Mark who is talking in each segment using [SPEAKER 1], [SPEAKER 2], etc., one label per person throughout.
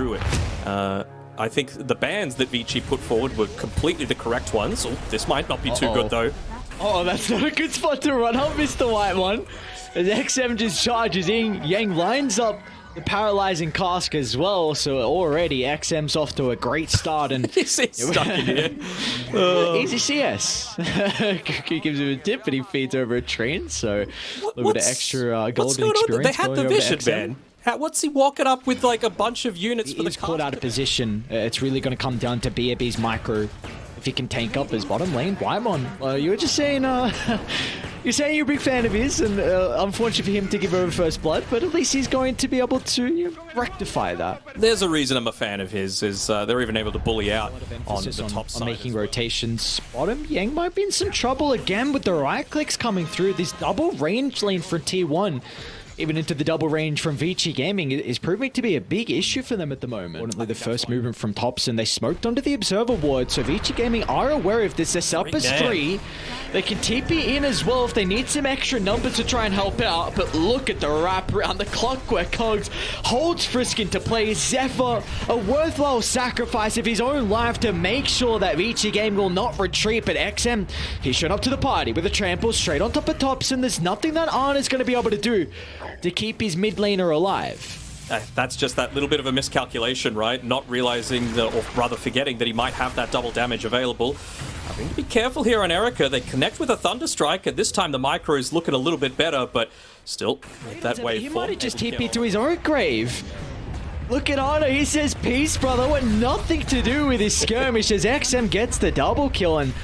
[SPEAKER 1] Druid. I think the bans that VICI put forward were completely the correct ones. Oh, this might not be too good, though.
[SPEAKER 2] Oh, that's not a good spot to run up, Mr. White One. As XM just charges in, Yang lines up the paralyzing cask as well, so already XM's off to a great start. And
[SPEAKER 1] he's stuck in here.
[SPEAKER 2] Easy CS. He gives him a tip, but he feeds over a train, so a little bit of extra golden experience.
[SPEAKER 1] They had the vision, man. What's he walking up with, like, a bunch of units for the
[SPEAKER 2] He's caught out of position. It's really going to come down to BAB's micro. If he can tank up his bottom lane, Waimon, you were just saying, you're saying you're a big fan of his, and unfortunate for him to give over first blood, but at least he's going to be able to rectify that.
[SPEAKER 1] There's a reason I'm a fan of his, is they're even able to bully out on the top side.
[SPEAKER 2] On making rotations. Bottom, Yang might be in some trouble again with the right clicks coming through. This double range lane for T1. Even into the double range from VICI Gaming is proving to be a big issue for them at the moment. Importantly, the first movement from Thompson, they smoked onto the Observer ward, so VICI Gaming are aware of this. They're set up as 3. They can TP in as well if they need some extra numbers to try and help out, but look at the wrap around the clockwork. Cogs holds Frisk into play. Zephyr, a worthwhile sacrifice of his own life to make sure that VICI Gaming will not retreat, but XM, he showed up to the party with a trample straight on top of Thompson. There's nothing that Arn is going to be able to do to keep his mid laner alive.
[SPEAKER 1] That's just that little bit of a miscalculation, right? Not realizing, or rather forgetting that he might have that double damage available. I think to be careful here on Erica. They connect with a Thunderstrike, and this time the micro is looking a little bit better, but still, with that wave.
[SPEAKER 2] He might have just TP'd to his own grave. Look at Anna, he says, peace, brother. Want nothing to do with his skirmish as XM gets the double kill, and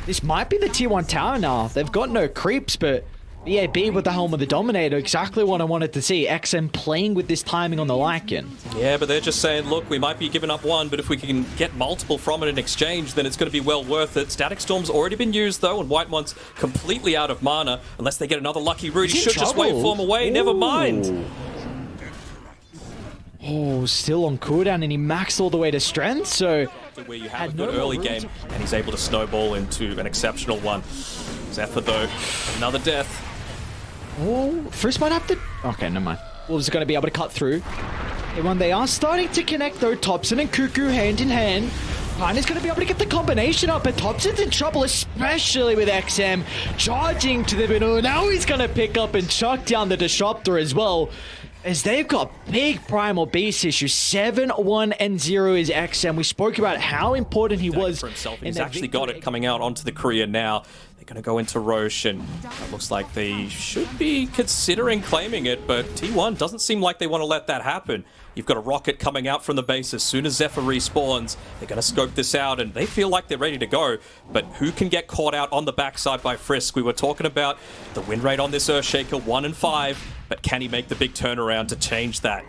[SPEAKER 2] this might be the tier 1 tower now. They've got no creeps, but BAB with the helm of the Dominator, exactly what I wanted to see. XM playing with this timing on the Lycan.
[SPEAKER 1] Yeah, but they're just saying, look, we might be giving up one, but if we can get multiple from it in exchange, then it's going to be well worth it. Static Storm's already been used, though, and Whitemon's completely out of mana. Unless they get another lucky root, he should just waveform away. Ooh. Never mind.
[SPEAKER 2] Oh, still on cooldown, and he maxed all the way to strength, so
[SPEAKER 1] where you have a good early game, and he's able to snowball into an exceptional one. Zephyr, though, another death.
[SPEAKER 2] Oh, first might have to... Okay, never mind. Wolves are going to be able to cut through. When they are starting to connect, though, Thompson and Cuckoo hand in hand. Pioneer's going to be able to get the combination up, but Thompson's in trouble, especially with XM charging to the middle. Now he's going to pick up and chuck down the Disruptor as well, as they've got big primal base issues. 7-1-0 is XM. We spoke about how important he was
[SPEAKER 1] for himself. He's actually got it coming out onto the career now. They're going to go into Roche, and it looks like they should be considering claiming it, but T1 doesn't seem like they want to let that happen. You've got a rocket coming out from the base as soon as Zephyr respawns. They're going to scope this out, and they feel like they're ready to go. But who can get caught out on the backside by Frisk? We were talking about the win rate on this Earthshaker, 1 in 5, but can he make the big turnaround to change that?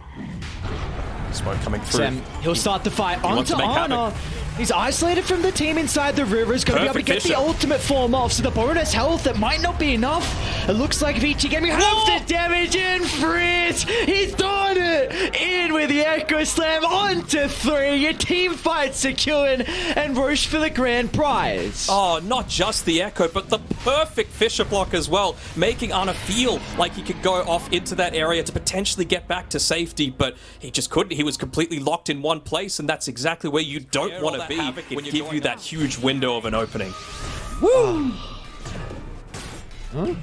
[SPEAKER 1] Smoke coming through.
[SPEAKER 2] He'll start the fight onto Ana. He's isolated from the team inside the river. He's going to be able to get the ultimate form off. So the bonus health, that might not be enough. It looks like VICI Gaming has the damage in. Fritz, he's done it. In with the Echo Slam onto 3. Your team fight secured, and Roche for the grand prize.
[SPEAKER 1] Oh, not just the Echo, but the perfect Fisher block as well, making Ana feel like he could go off into that area to potentially get back to safety, but he just couldn't. He was completely locked in one place, and that's exactly where you don't want to be when you give you that huge window of an opening.
[SPEAKER 2] Woo!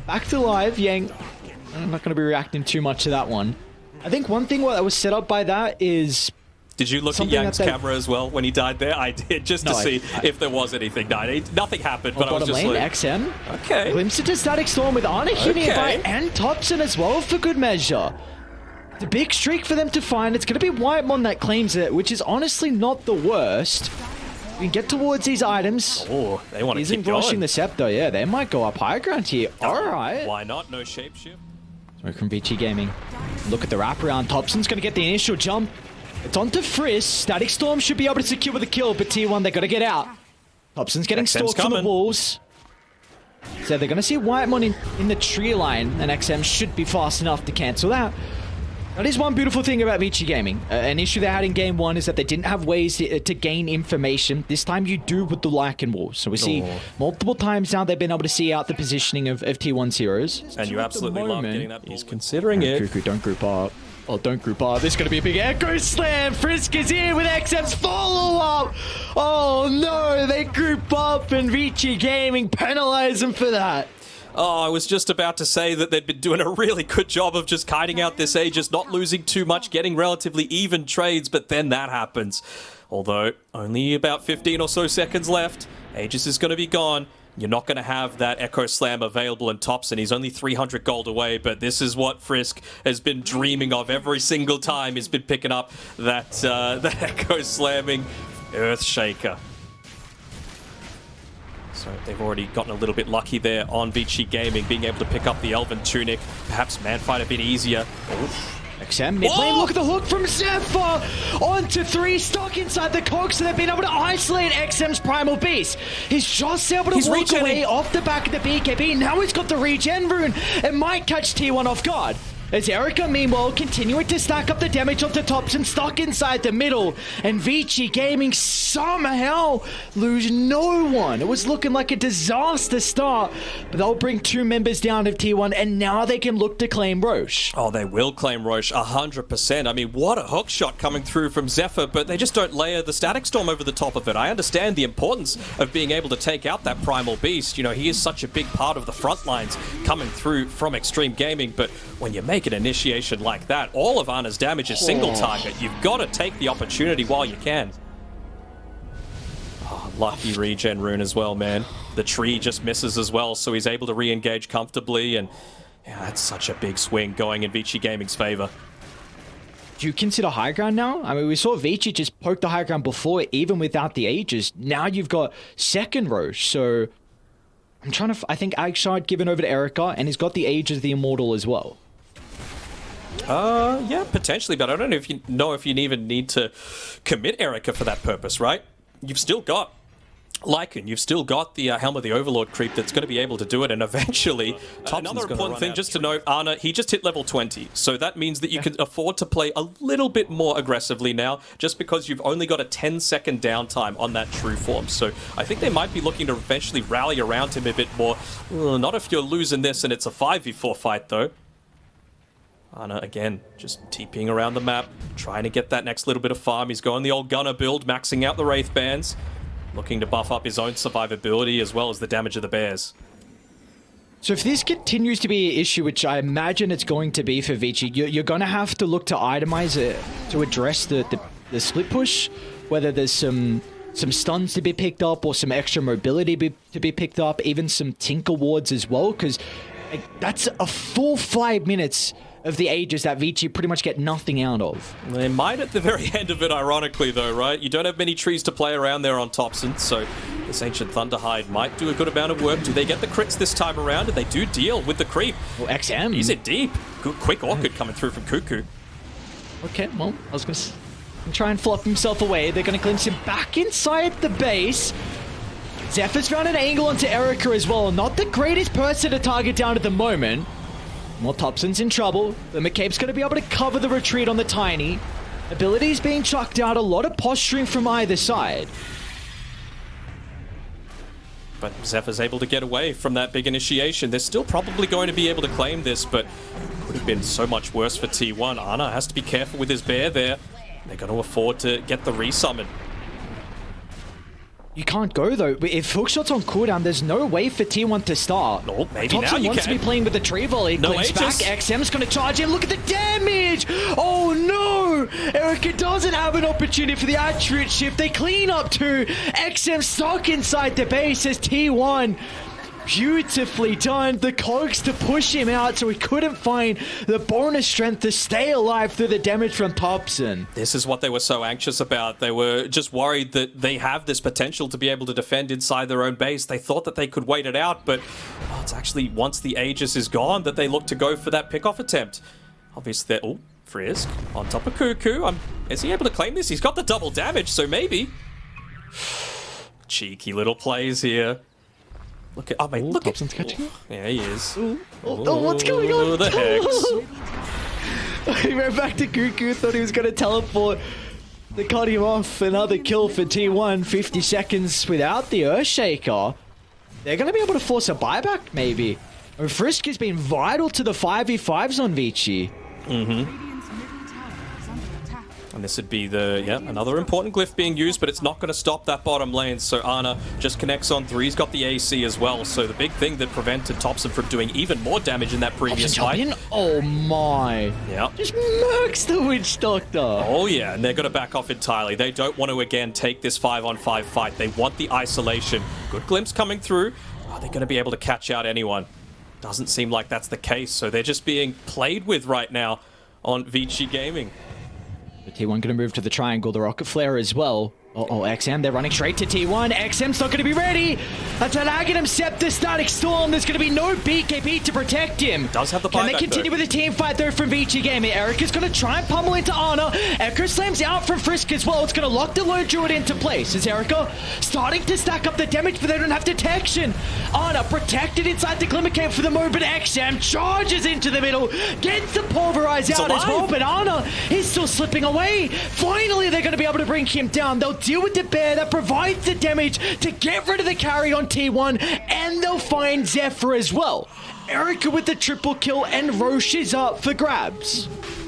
[SPEAKER 2] Back to live, Yang. I'm not going to be reacting too much to that one. I think one thing that was set up by that is...
[SPEAKER 1] Did you look at Yang's camera as well when he died there? I did, just to see if there was anything. No, nothing happened, but I was just like...
[SPEAKER 2] XM.
[SPEAKER 1] Okay.
[SPEAKER 2] Glimpse into Static Storm with Ana nearby and Thompson as well for good measure. The big streak for them to find. It's going to be Whitemon that claims it, which is honestly not the worst. We can get towards these items.
[SPEAKER 1] Oh, they want to keep
[SPEAKER 2] going. Isn't the Scepter, yeah. They might go up high ground here. All right.
[SPEAKER 1] Why not? No shapeshift.
[SPEAKER 2] Smoke from VICI Gaming. Look at the wraparound. Thompson's going to get the initial jump. It's onto Frisk. Static Storm should be able to secure the kill, but T1, they got to get out. Thompson's getting stalked from the walls. So they're going to see Whitemon in the tree line, and XM should be fast enough to cancel that. That is one beautiful thing about VICI Gaming. An issue they had in Game 1 is that they didn't have ways to gain information. This time you do with the Lycan Wall. So we see multiple times now they've been able to see out the positioning of T1's heroes.
[SPEAKER 1] And you absolutely love getting that. He's considering it.
[SPEAKER 2] Cuckoo, don't group up. Oh, don't group up. This is going to be a big Echo Slam. Frisk is here with XM's follow-up. Oh, no. They group up and VICI Gaming penalize them for that.
[SPEAKER 1] Oh, I was just about to say that they'd been doing a really good job of just kiting out this Aegis, not losing too much, getting relatively even trades, but then that happens. Although, only about 15 or so seconds left. Aegis is going to be gone. You're not going to have that Echo Slam available in tops, and he's only 300 gold away, but this is what Frisk has been dreaming of every single time he's been picking up that Echo Slamming Earthshaker. So they've already gotten a little bit lucky there on VICI Gaming, being able to pick up the Elven Tunic, perhaps Manfight a bit easier.
[SPEAKER 2] XM mid lane, look at the hook from Zephyr! Onto 3, stuck inside the cog, so they've been able to isolate XM's Primal Beast. He's just able to walk away off the back of the BKB, now he's got the regen rune, and might catch T1 off guard. As Erica, meanwhile, continuing to stack up the damage onto tops and stuck inside the middle. And VICI Gaming somehow lose no one. It was looking like a disaster start, but they'll bring 2 members down of T1, and now they can look to claim Roche.
[SPEAKER 1] Oh, they will claim Roche 100%. I mean, what a hook shot coming through from Zephyr, but they just don't layer the Static Storm over the top of it. I understand the importance of being able to take out that Primal Beast. You know, he is such a big part of the front lines coming through from Extreme Gaming, but when you make an initiation like that, all of Ana's damage is single target. You've got to take the opportunity while you can. Oh, lucky regen rune as well, man. The tree just misses as well, so he's able to re-engage comfortably, and yeah, that's such a big swing going in VICI Gaming's favor.
[SPEAKER 2] Do you consider high ground now? I mean, we saw VICI just poke the high ground before, even without the Aegis. Now you've got second Roche, so I'm trying to... I think Agshard given over to Erica, and he's got the Aegis of the Immortal as well.
[SPEAKER 1] Yeah, potentially, but I don't know if you even need to commit Erica for that purpose, right? You've still got Lycan, you've still got the Helm of the Overlord creep that's going to be able to do it, and eventually... Another important thing just to note, Ana, he just hit level 20, so that means that you can afford to play a little bit more aggressively now, just because you've only got a 10-second downtime on that true form. So I think they might be looking to eventually rally around him a bit more. Not if you're losing this and it's a 5v4 fight, though. Ana, again, just TPing around the map, trying to get that next little bit of farm. He's going the old Gunner build, maxing out the Wraith Bands, looking to buff up his own survivability as well as the damage of the bears.
[SPEAKER 2] So if this continues to be an issue, which I imagine it's going to be for VICI, you're going to have to look to itemize it to address the split push, whether there's some stuns to be picked up or some extra mobility to be picked up, even some Tinker wards as well, because that's a full 5 minutes of the Aegis that VICI pretty much get nothing out of.
[SPEAKER 1] They might at the very end of it, ironically, though, right? You don't have many trees to play around there on Topson, so this Ancient Thunderhide might do a good amount of work. Do they get the crits this time around? And they do deal with the creep.
[SPEAKER 2] Well, XM.
[SPEAKER 1] He's in deep. Good, quick Orchid coming through from Cuckoo.
[SPEAKER 2] Okay, well, I was going to try and fluff himself away. They're going to glimpse him back inside the base. Zephyr's found an angle onto Erica as well. Not the greatest person to target down at the moment. Well, Topson's in trouble, but McCabe's going to be able to cover the retreat on the Tiny. Abilities being chucked out, a lot of posturing from either side.
[SPEAKER 1] But Zephyr's able to get away from that big initiation. They're still probably going to be able to claim this, but it could have been so much worse for T1. Ana has to be careful with his bear there. They're going to afford to get the resummon.
[SPEAKER 2] You can't go, though. If hookshot's on cooldown, there's no way for T1 to start.
[SPEAKER 1] No, maybe
[SPEAKER 2] Topson
[SPEAKER 1] now you
[SPEAKER 2] wants
[SPEAKER 1] can.
[SPEAKER 2] to be playing with the tree volley.
[SPEAKER 1] No
[SPEAKER 2] Clicks
[SPEAKER 1] Aegis.
[SPEAKER 2] back. XM's going to charge in. Look at the damage! Oh, no! Erica doesn't have an opportunity for the attribute shift. They clean up too. XM stuck inside the base as T1. Beautifully done. The cogs to push him out so he couldn't find the bonus strength to stay alive through the damage from Topson.
[SPEAKER 1] This is what they were so anxious about. They were just worried that they have this potential to be able to defend inside their own base. They thought that they could wait it out, but it's actually once the Aegis is gone that they look to go for that pick-off attempt. Obviously, oh, Frisk on top of Cuckoo. Is he able to claim this? He's got the double damage, so maybe. Cheeky little plays here. Look at, oh mate, look
[SPEAKER 2] Topson's
[SPEAKER 1] at,
[SPEAKER 2] catching him.
[SPEAKER 1] Yeah, he is.
[SPEAKER 2] Oh, what's going on?
[SPEAKER 1] The hex.
[SPEAKER 2] He ran back to Cuckoo, thought he was going to teleport. They cut him off. Another kill for T1. 50 seconds without the Earthshaker. They're going to be able to force a buyback, maybe. And Frisk has been vital to the 5v5s on VICI.
[SPEAKER 1] And this would be the, another important glyph being used, but it's not going to stop that bottom lane. So Ana just connects on 3. He's got the AC as well. So the big thing that prevented Topson from doing even more damage in that previous fight.
[SPEAKER 2] Oh my.
[SPEAKER 1] Yeah.
[SPEAKER 2] Just murks the Witch Doctor.
[SPEAKER 1] Oh yeah, and they're going to back off entirely. They don't want to again take this 5-on-5 fight. They want the isolation. Good glimpse coming through. Are they going to be able to catch out anyone? Doesn't seem like that's the case. So they're just being played with right now on VICI Gaming.
[SPEAKER 2] The T1 going to move to the triangle, the rocket flare as well. Oh, XM, they're running straight to T1. XM's not going to be ready. That's an Aghanim Scepter Static Storm. There's going to be no BKB to protect him.
[SPEAKER 1] Does have the
[SPEAKER 2] Can they
[SPEAKER 1] buyback,
[SPEAKER 2] continue
[SPEAKER 1] though?
[SPEAKER 2] with the team fight though from VICI Gaming? Erica's going to try and pummel into Ana. Echo slams out from Frisk as well. It's going to lock the Lone Druid into place. Is Erica starting to stack up the damage, but they don't have detection. Ana protected inside the Glimmer Cave for the moment, but XM charges into the middle, gets the Pulverize out as well, but Ana is still slipping away. Finally, they're going to be able to bring him down. They'll deal with the bear that provides the damage to get rid of the carry on T1, and they'll find Zephyr as well. Erica with the triple kill, and Roche is up for grabs.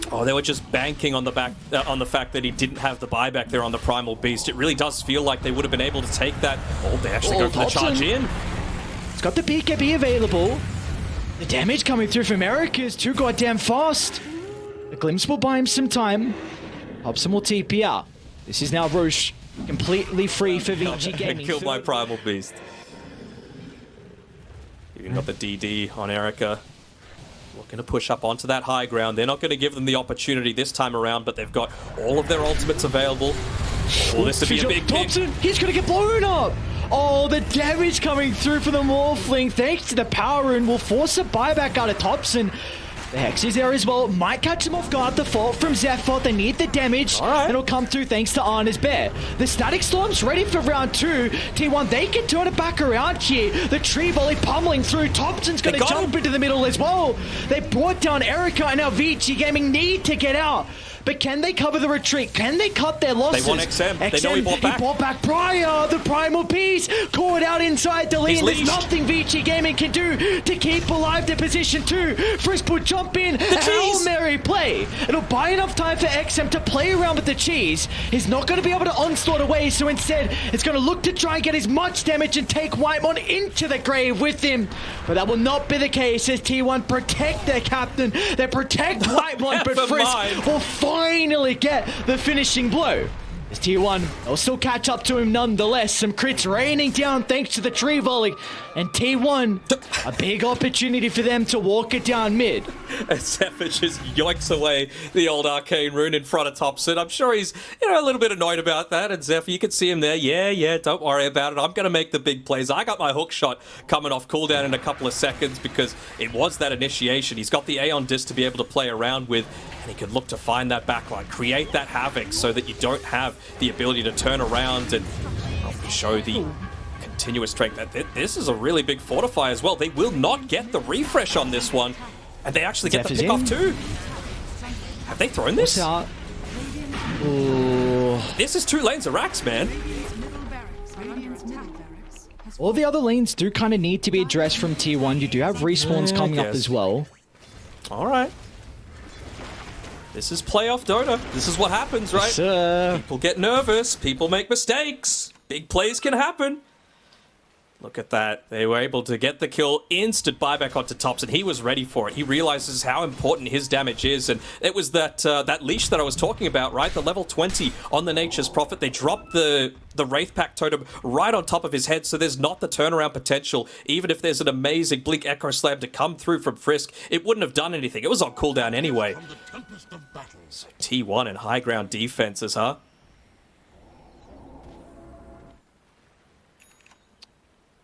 [SPEAKER 1] Oh, they were just banking on the fact that he didn't have the buyback there on the Primal Beast. It really does feel like they would have been able to take that. Oh, they actually go for the charge in.
[SPEAKER 2] It's got the BKB available. The damage coming through from Erica is too goddamn fast. The glimpse will buy him some time. Hobson will TP out. This is now Roche completely free for VICI Gaming.
[SPEAKER 1] Killed my Primal Beast. Even got the DD on Erica. Looking to push up onto that high ground. They're not going to give them the opportunity this time around, but they've got all of their ultimates available. Oh, this would be a big
[SPEAKER 2] Thompson, he's going to get blown up. Oh, the damage coming through from the Morphling, thanks to the power rune, will force a buyback out of Thompson. The Hex is there as well. Might catch him off guard. The fault from Zephyr. They need the damage.
[SPEAKER 1] Right.
[SPEAKER 2] It'll come through thanks to Ana's Bear. The Static Storm's ready for round 2. T1, they can turn it back around here. The tree volley pummeling through. Thompson's going to jump into the middle as well. They brought down Erica, and now VICI Gaming need to get out. But can they cover the retreat? Can they cut their losses?
[SPEAKER 1] They want XM. They know he bought back.
[SPEAKER 2] He bought back prior. The Primal Beast caught out inside the lane. There's nothing VICI Gaming can do to keep alive their position 2. Frisk will jump in. The Hail Mary play. It'll buy enough time for XM to play around with the cheese. He's not going to be able to onslaught away, so instead it's going to look to try and get as much damage and take Whitemon into the grave with him. But that will not be the case as T1 protect their captain. They protect Whitemon, but Frisk will finally get the finishing blow. As T1, they'll still catch up to him nonetheless. Some crits raining down thanks to the tree volley. And T1, a big opportunity for them to walk it down mid.
[SPEAKER 1] And Zephyr just yoinks away the old arcane rune in front of Thompson. I'm sure he's, a little bit annoyed about that. And Zephyr, you can see him there. Yeah, don't worry about it. I'm going to make the big plays. I got my hook shot coming off cooldown in a couple of seconds because it was that initiation. He's got the Aeon Disc to be able to play around with, and he can look to find that backline, create that havoc so that you don't have the ability to turn around and show the continuous strength. This is a really big fortify as well. They will not get the refresh on this one, and they actually get the pick off too. Have they thrown this? This is 2 lanes of racks, man.
[SPEAKER 2] All the other lanes do kind of need to be addressed from T1. You do have respawns coming up as well.
[SPEAKER 1] All right. This is playoff Dota. This is what happens, right? People get nervous. People make mistakes. Big plays can happen. Look at that. They were able to get the kill. Instant buyback onto Thompson. He was ready for it. He realizes how important his damage is. And it was that leash that I was talking about, right? The level 20 on the Nature's Prophet. They dropped the Wraith Pack totem right on top of his head. So there's not the turnaround potential. Even if there's an amazing Blink Echo Slam to come through from Frisk, it wouldn't have done anything. It was on cooldown anyway. So T1 and high ground defenses, huh?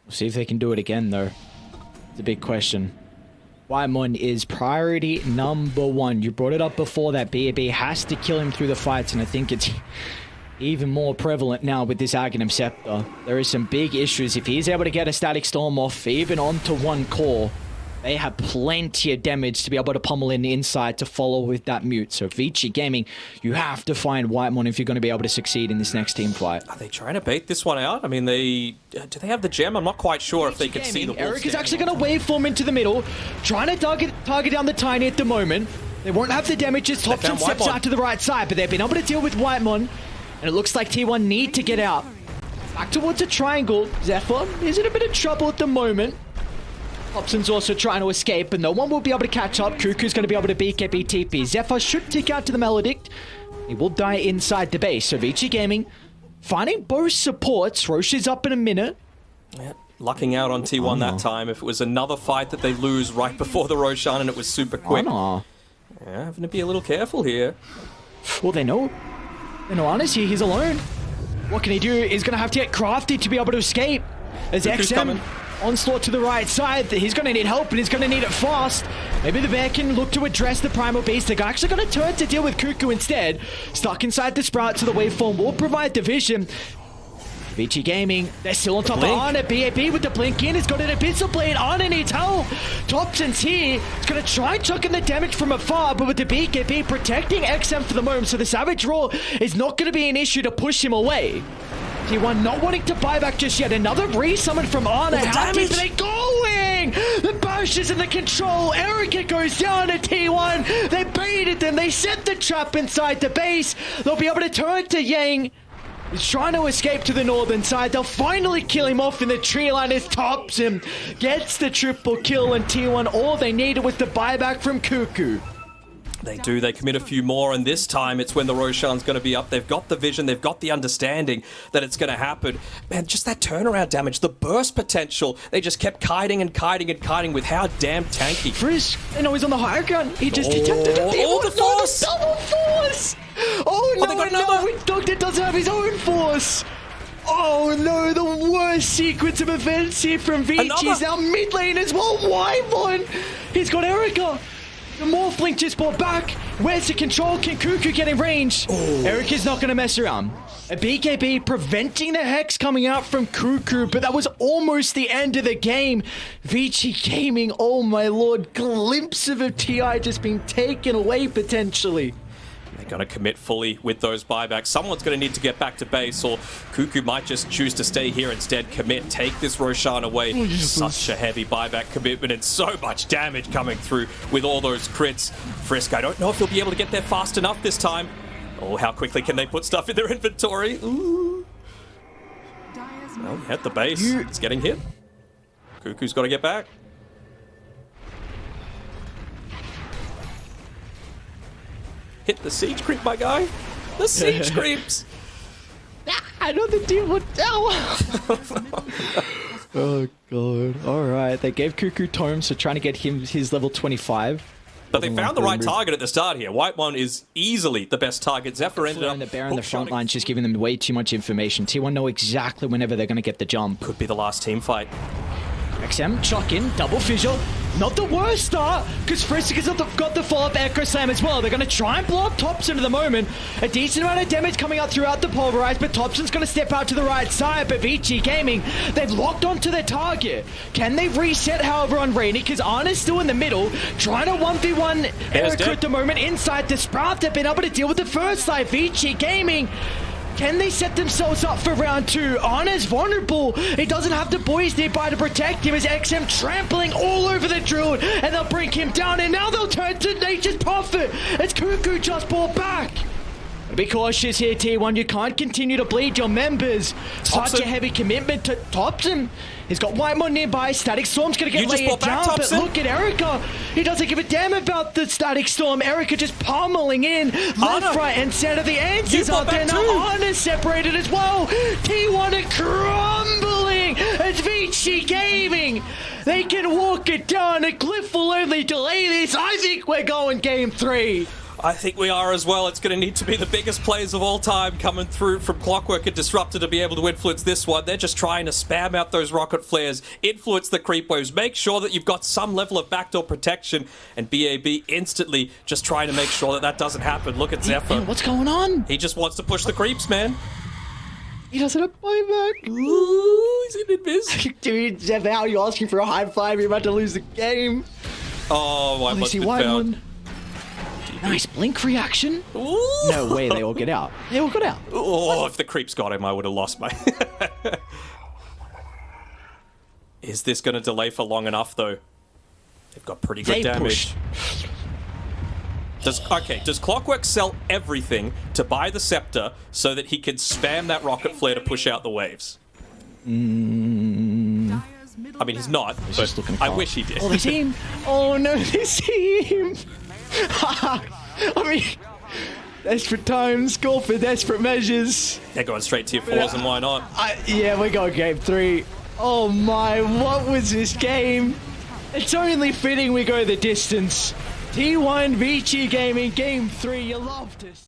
[SPEAKER 2] We'll see if they can do it again, though. It's a big question. Whitemon is priority number 1. You brought it up before that BAB has to kill him through the fights, and I think it's even more prevalent now with this Aghanim Scepter. There is some big issues. If he's able to get a Static Storm off, even onto 1 core, they have plenty of damage to be able to pummel in the inside to follow with that mute. So VICI Gaming, you have to find Whitemon if you're going to be able to succeed in this next team fight.
[SPEAKER 1] Are they trying to bait this one out? I mean, do they have the gem? I'm not quite sure if they can see the wolves.
[SPEAKER 2] Eric is actually going to waveform into the middle, trying to target down the Tiny at the moment. They won't have the damage as Thompson
[SPEAKER 1] found
[SPEAKER 2] steps
[SPEAKER 1] Whitemon.
[SPEAKER 2] out to the right side, but they've been able to deal with Whitemon. And it looks like T1 need to get out. Back towards a triangle. Zephyr is in a bit of trouble at the moment. Thompson's also trying to escape, but no one will be able to catch up. Cuckoo's going to be able to BKB TP. Zephyr should tick out to the Maledict. He will die inside the base. So VICI Gaming finding both supports. Roche is up in a minute.
[SPEAKER 1] Yeah, lucking out on T1 that time. If it was another fight that they lose right before the Roshan and it was super quick. Yeah, having to be a little careful here.
[SPEAKER 2] Well, they know. They know Ana's here. He's alone. What can he do? He's going to have to get crafty to be able to escape. As
[SPEAKER 1] Cuckoo's
[SPEAKER 2] XM
[SPEAKER 1] coming.
[SPEAKER 2] onslaught to the right side. He's going to need help, and he's going to need it fast. Maybe the bear can look to address the primal beast. They're actually going to turn to deal with Cuckoo instead. Stuck inside the sprout, so the waveform will provide the vision. VICI Gaming, they're still on top of Ana. BAB with the blink in. He's got an Abyssal Blade. Ana needs help. Thompson's here. He's going to try and chuck in the damage from afar, but with the BKB protecting XM for the moment, so the Savage Roar is not going to be an issue to push him away. T1 not wanting to buy back just yet. Another resummon from Ana. How deep are they going? The bash is in the control. Erica goes down to T1. They baited them. They set the trap inside the base. They'll be able to turn to Yang. He's trying to escape to the northern side. They'll finally kill him off in the tree line as Thompson gets the triple kill, and T1 all they needed was the buyback from Cuckoo.
[SPEAKER 1] They do. They commit a few more, and this time it's when the Roshan's going to be up. They've got the vision. They've got the understanding that it's going to happen. Man, just that turnaround damage, the burst potential. They just kept kiting and kiting and kiting with how damn tanky.
[SPEAKER 2] Frizz, I know he's on the higher ground. He just detected it.
[SPEAKER 1] Oh, the force!
[SPEAKER 2] Double force! Oh no,
[SPEAKER 1] they got another.
[SPEAKER 2] Witch Doctor doesn't have his own force. Oh no, the worst sequence of events here from VICI. He's now mid lane as well. Whitemon! He's got Erica. The Morphlink just brought back. Where's the control? Can Cuckoo get in range? Erica's not going to mess around. A BKB preventing the Hex coming out from Cuckoo, but that was almost the end of the game. VICI Gaming, oh my lord, glimpse of a TI just being taken away potentially.
[SPEAKER 1] They're going to commit fully with those buybacks. Someone's going to need to get back to base, or Cuckoo might just choose to stay here instead. Commit, take this Roshan away. Such a heavy buyback commitment and so much damage coming through with all those crits. Frisk, I don't know if he'll be able to get there fast enough this time. Oh, how quickly can they put stuff in their inventory? Ooh. Well, at the base, it's getting hit. Cuckoo's got to get back. Hit the siege creep, my guy. The siege creeps.
[SPEAKER 2] I know the deal would Oh god. Alright, they gave Cuckoo Tome, so trying to get him his level 25.
[SPEAKER 1] But they found the right target at the start here. Whitemon is easily the best target. Zephyr ended up...
[SPEAKER 2] The bear in the front line just giving them way too much information. T1 know exactly whenever they're going to get the jump.
[SPEAKER 1] Could be the last team fight.
[SPEAKER 2] XM, chuck in, double fissure. Not the worst start, because Frisk has got the follow-up Echo Slam as well. They're going to try and blow up Thompson at the moment. A decent amount of damage coming out throughout the Pulverize, but Thompson's going to step out to the right side. But VICI Gaming, they've locked onto their target. Can they reset, however, on Rainy? Because Ana's still in the middle, trying to 1v1 Erica at the moment inside the Sprout. They've been able to deal with the first side. VICI Gaming, can they set themselves up for round two? Ana's vulnerable. He doesn't have the boys nearby to protect him as XM trampling all over the Druid, and they'll bring him down, and now they'll turn to Nature's Prophet as Cuckoo just brought back. Be cautious here, T1. You can't continue to bleed your members. Such a heavy commitment to Thompson. He's got Whitemon nearby. Static Storm's going to get laid down, but look at Erica. He doesn't give a damn about the Static Storm. Erica just pummeling in. Left, right, and center. The answers are there. Now Ana's separated as well. T1 are crumbling as VICI Gaming. They can walk it down. A Glyph will only delay this. I think we're going game 3.
[SPEAKER 1] I think we are as well. It's going to need to be the biggest players of all time coming through from Clockwork and Disruptor to be able to influence this one. They're just trying to spam out those rocket flares, influence the creep waves, make sure that you've got some level of backdoor protection, and BAB instantly just trying to make sure that that doesn't happen. Look at Zephyr.
[SPEAKER 2] What's going on?
[SPEAKER 1] He just wants to push the creeps, man.
[SPEAKER 2] He doesn't have buyback.
[SPEAKER 1] Ooh, he's in invis.
[SPEAKER 2] Dude, Zephyr, how are you asking for a high five? You're about to lose the game.
[SPEAKER 1] Oh, I must have found.
[SPEAKER 2] Nice blink reaction.
[SPEAKER 1] Ooh.
[SPEAKER 2] No way they all get out. They all got out.
[SPEAKER 1] Oh, if the creeps got him, I would have lost my... Is this going to delay for long enough, though? They've got pretty good damage. Does Clockwork sell everything to buy the scepter so that he can spam that rocket flare to push out the waves? I mean, he's not, but I wish he did.
[SPEAKER 2] Oh, they see him. Oh, no, they see him. I mean, desperate times call for desperate measures.
[SPEAKER 1] They're going straight tier 4s, and why not?
[SPEAKER 2] Yeah, we got game 3. Oh, my. What was this game? It's only fitting we go the distance. T1 VICI Gaming Game 3, you loved us.